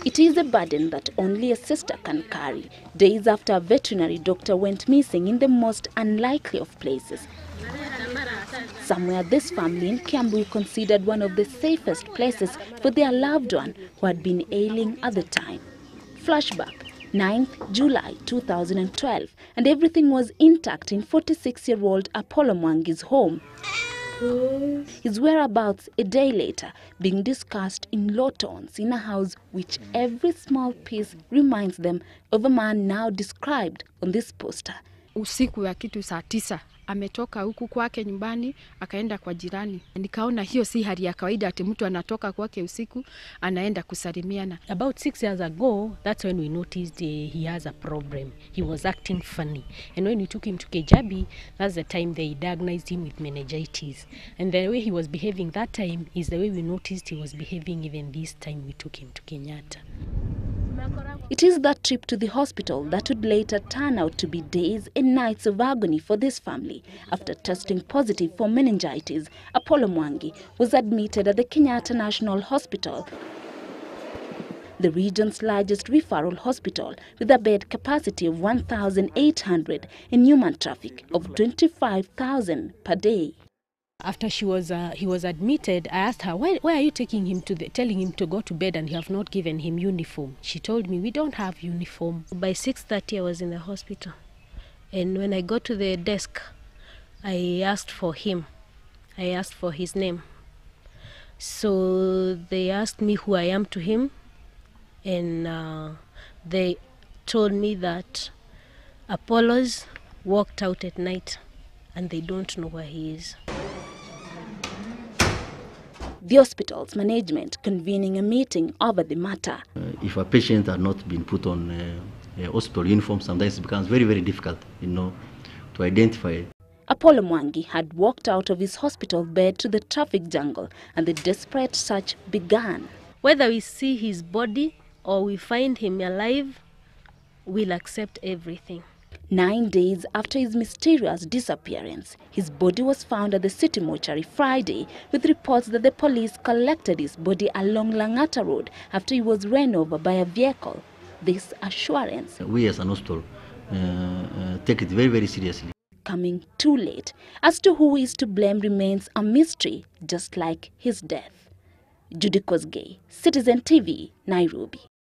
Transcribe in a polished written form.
It is a burden that only a sister can carry, days after a veterinary doctor went missing in the most unlikely of places. Somewhere this family in Kiambu considered one of the safest places for their loved one who had been ailing at the time. Flashback, 9th July 2012, and everything was intact in 46-year-old Apollo Mwangi's home. His whereabouts a day later being discussed in low tones in a house which every small piece reminds them of a man now described on this poster. Usiku ya kitu saa 9 ametoka huku kwake nyumbani akaenda kwa jirani. Nikaona hiyo si hali ya kawaida ati mtu anatoka kwake usiku anaenda kusalimiana. About 6 years ago, that's when we noticed he has a problem. He was acting funny. And when we took him to Kejabi, that's the time they diagnosed him with meningitis. And the way he was behaving that time is the way we noticed he was behaving even this time we took him to Kenyatta. It is that trip to the hospital that would later turn out to be days and nights of agony for this family. After testing positive for meningitis, Apollo Mwagi was admitted at the Kenyatta National Hospital, the region's largest referral hospital, with a bed capacity of 1,800 and human traffic of 25,000 per day. After he was admitted, I asked her, why are you taking him telling him to go to bed and you have not given him uniform? She told me, we don't have uniform. By 6:30 I was in the hospital. And when I got to the desk, I asked for him. I asked for his name. So they asked me who I am to him. And they told me that Apollo's walked out at night and they don't know where he is. The hospital's management convening a meeting over the matter. If a patient had not been put on a hospital uniform, sometimes it becomes very, very difficult, to identify it. Apollo Mwagi had walked out of his hospital bed to the traffic jungle and the desperate search began. Whether we see his body or we find him alive, we'll accept everything. 9 days after his mysterious disappearance, his body was found at the city mortuary Friday, with reports that the police collected his body along Langata Road after he was ran over by a vehicle. This assurance, we as an hospital take it very, very seriously. Coming too late. As to who is to blame remains a mystery, just like his death. Judy Kosgei, Citizen TV, Nairobi.